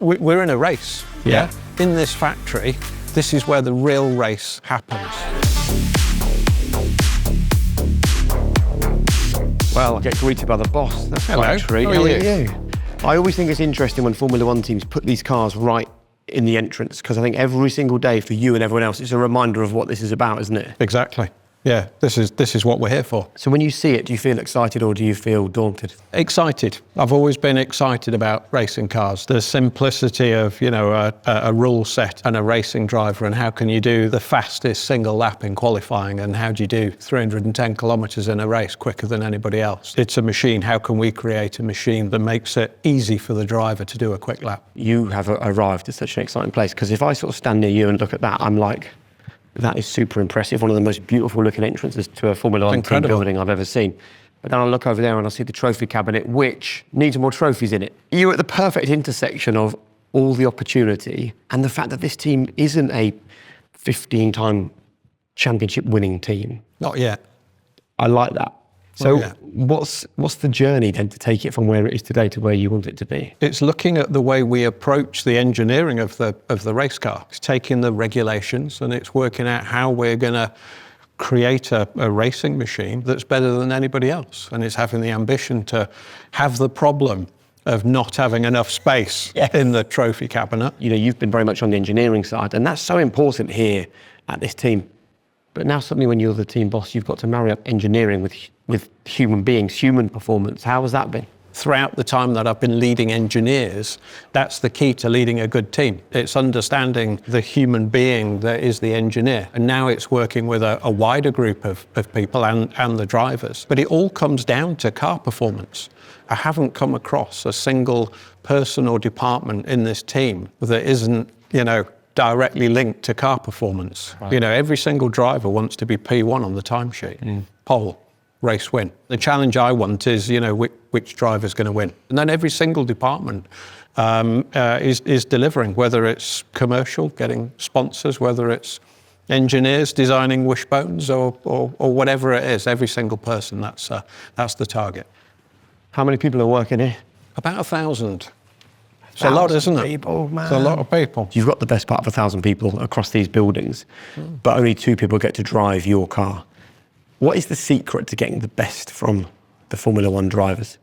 we're in a race. Yeah. In this factory, this is where the real race happens. Well, I get greeted by the boss. That's Hello. quite a treat. How are you? I always think it's interesting when Formula One teams put these cars right in the entrance, because I think every single day for you and everyone else, it's a reminder of what this is about, isn't it? Exactly. Yeah, this is what we're here for. So when you see it, do you feel excited or do you feel daunted? Excited. I've always been excited about racing cars. The simplicity of, a rule set and a racing driver, and how can you do the fastest single lap in qualifying, and how do you do 310 kilometres in a race quicker than anybody else? It's a machine. How can we create a machine that makes it easy for the driver to do a quick lap? You have arrived at such an exciting place, because if I sort of stand near you and look at that, I'm like, that is super impressive. One of the most beautiful looking entrances to a Formula One team building I've ever seen. But then I look over there and I see the trophy cabinet, which needs more trophies in it. You're at the perfect intersection of all the opportunity and the fact that this team isn't a 15-time championship winning team. Not yet. I like that. So what's the journey then to take it from where it is today to where you want it to be? It's looking at the way we approach the engineering of the race car. It's taking the regulations and it's working out how we're going to create a racing machine that's better than anybody else. And it's having the ambition to have the problem of not having enough space in the trophy cabinet. You've been very much on the engineering side, and that's so important here at this team. But now suddenly when you're the team boss, you've got to marry up engineering with human beings, human performance. How has that been? Throughout the time that I've been leading engineers, that's the key to leading a good team. It's understanding the human being that is the engineer. And now it's working with a wider group of people and the drivers. But it all comes down to car performance. I haven't come across a single person or department in this team that isn't, directly linked to car performance. Right. Every single driver wants to be P1 on the timesheet. Pole, race win. The challenge I want is, which driver's going to win. And then every single department is delivering, whether it's commercial, getting sponsors, whether it's engineers designing wishbones or whatever it is. Every single person, that's the target. How many people are working here? About 1,000. It's a lot, isn't it? People, man. It's a lot of people. You've got the best part of 1,000 people across these buildings, but only 2 people get to drive your car. What is the secret to getting the best from the Formula One drivers?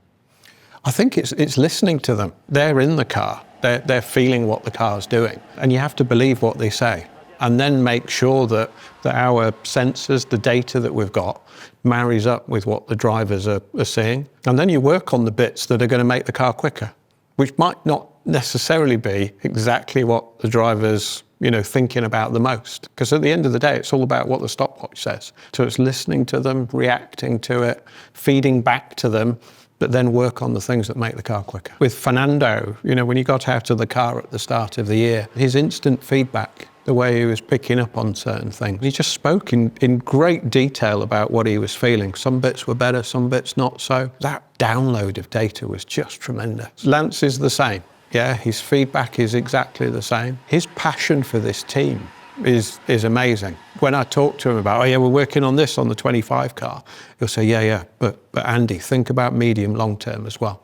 I think it's listening to them. They're in the car. They're feeling what the car's doing. And you have to believe what they say. And then make sure that our sensors, the data that we've got, marries up with what the drivers are seeing. And then you work on the bits that are going to make the car quicker, which might not necessarily be exactly what the driver's thinking about the most. Because at the end of the day, it's all about what the stopwatch says. So it's listening to them, reacting to it, feeding back to them, but then work on the things that make the car quicker. With Fernando, when he got out of the car at the start of the year, his instant feedback, the way he was picking up on certain things, he just spoke in great detail about what he was feeling. Some bits were better, some bits not so. That download of data was just tremendous. Lance is the same. Yeah, his feedback is exactly the same. His passion for this team is amazing. When I talk to him about, we're working on this on the 25 car, he'll say, but Andy, think about medium, long term as well.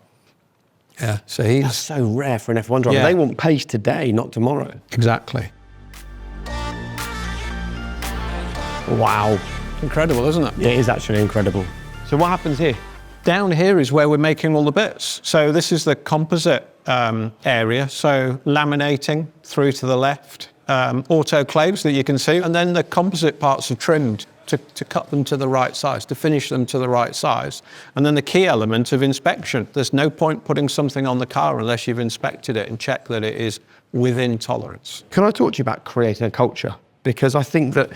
Yeah, so that's so rare for an F1 driver. Yeah. They want pace today, not tomorrow. Exactly. Wow. Incredible, isn't it? It is actually incredible. So what happens here? Down here is where we're making all the bits. So this is the composite area. So laminating through to the left, autoclaves that you can see, and then the composite parts are trimmed to cut them to the right size, to finish them to the right size. And then the key element of inspection. There's no point putting something on the car unless you've inspected it and checked that it is within tolerance. Can I talk to you about creating a culture? Because I think that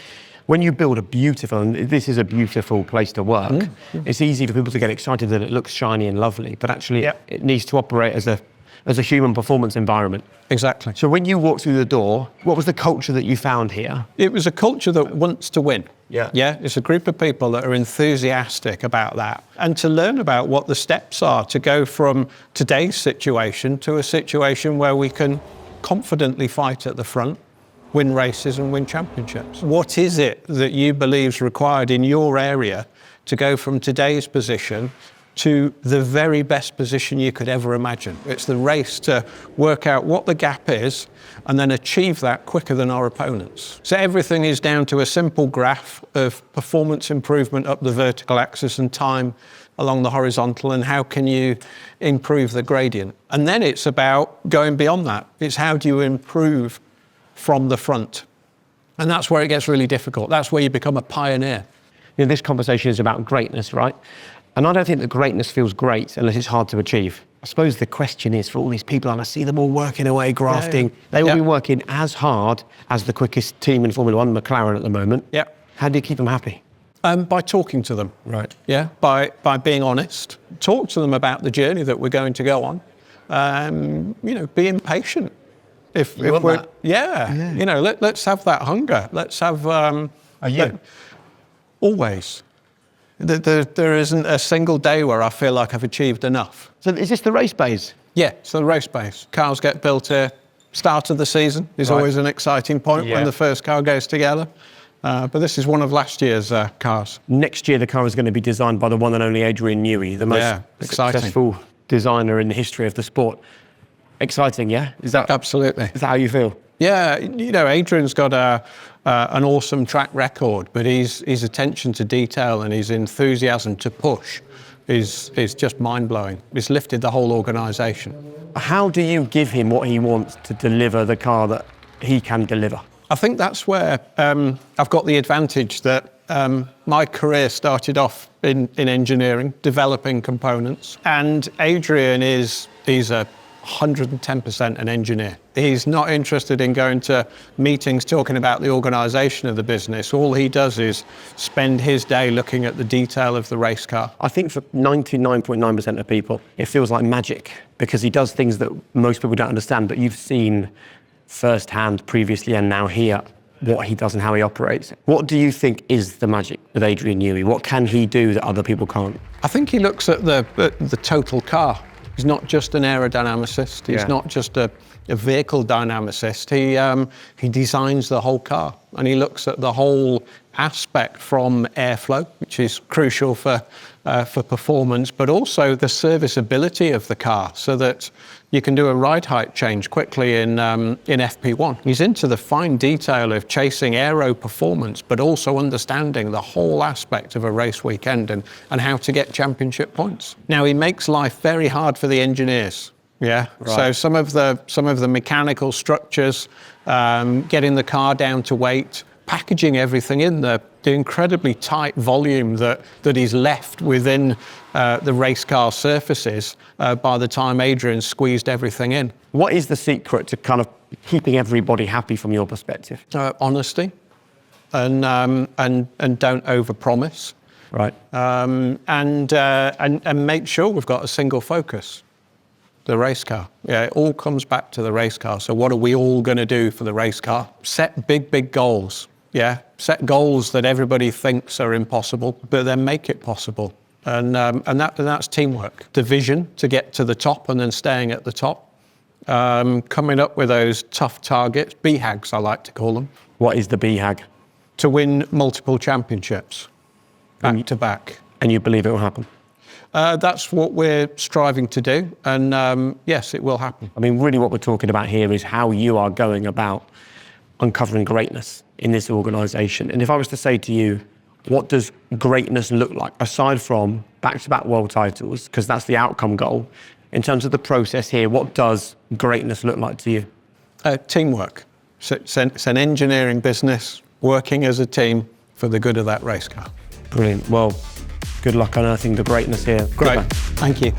when you build and this is a beautiful place to work, it's easy for people to get excited that it looks shiny and lovely, but actually it needs to operate as a human performance environment. Exactly. So when you walked through the door, what was the culture that you found here? It was a culture that wants to win. Yeah. Yeah, it's a group of people that are enthusiastic about that. And to learn about what the steps are to go from today's situation to a situation where we can confidently fight at the front, win races and win championships. What is it that you believe is required in your area to go from today's position to the very best position you could ever imagine. It's the race to work out what the gap is and then achieve that quicker than our opponents. So everything is down to a simple graph of performance improvement up the vertical axis and time along the horizontal, and how can you improve the gradient. And then it's about going beyond that. It's how do you improve from the front. And that's where it gets really difficult. That's where you become a pioneer. You know, this conversation is about greatness, right? And I don't think that greatness feels great unless it's hard to achieve. I suppose the question is for all these people, and I see them all working away, grafting, they will be working as hard as the quickest team in Formula One, McLaren at the moment. Yeah. How do you keep them happy? By talking to them. Right. Yeah, by being honest. Talk to them about the journey that we're going to go on. You know, being patient. If we're, that? Yeah, you know, let's have that hunger. Let's have... Are you? Always. There isn't a single day where I feel like I've achieved enough. So is this the race base? Yeah, it's the race base. Cars get built here. Start of the season is always an exciting point when the first car goes together. But this is one of last year's cars. Next year, the car is going to be designed by the one and only Adrian Newey, the most successful designer in the history of the sport. Exciting, yeah? Is that absolutely? Is that how you feel? Yeah, you know, Adrian's got an awesome track record, but his attention to detail and his enthusiasm to push is just mind-blowing. It's lifted the whole organisation. How do you give him what he wants to deliver the car that he can deliver? I think that's where I've got the advantage that my career started off in engineering, developing components, and Adrian he's a 110% an engineer. He's not interested in going to meetings talking about the organisation of the business. All he does is spend his day looking at the detail of the race car. I think for 99.9% of people, it feels like magic because he does things that most people don't understand, but you've seen firsthand previously and now here what he does and how he operates. What do you think is the magic with Adrian Newey? What can he do that other people can't? I think he looks at the total car. He's not just an aerodynamicist. He's not just a vehicle dynamicist. He designs the whole car, and he looks at the whole aspect from airflow, which is crucial for performance, but also the serviceability of the car, so that you can do a ride height change quickly in FP1. He's into the fine detail of chasing aero performance, but also understanding the whole aspect of a race weekend and how to get championship points. Now, he makes life very hard for the engineers. Yeah. Right. So some of the mechanical structures, getting the car down to weight, packaging everything in the incredibly tight volume that is left within the race car surfaces by the time Adrian squeezed everything in. What is the secret to kind of keeping everybody happy from your perspective? Honesty, and don't overpromise. Right. And make sure we've got a single focus. The race car. Yeah, it all comes back to the race car. So what are we all going to do for the race car? Set big goals. Yeah, set goals that everybody thinks are impossible, but then make it possible. And that's teamwork. The vision to get to the top and then staying at the top. Coming up with those tough targets, BHAGs I like to call them. What is the BHAG? To win multiple championships, back to back. And you believe it will happen? That's what we're striving to do, and yes, it will happen. I mean, really what we're talking about here is how you are going about uncovering greatness in this organisation. And if I was to say to you, what does greatness look like, aside from back-to-back world titles, because that's the outcome goal, in terms of the process here, what does greatness look like to you? Teamwork. So it's an engineering business, working as a team for the good of that race car. Brilliant. Well, good luck unearthing the greatness here. Great. Thank you.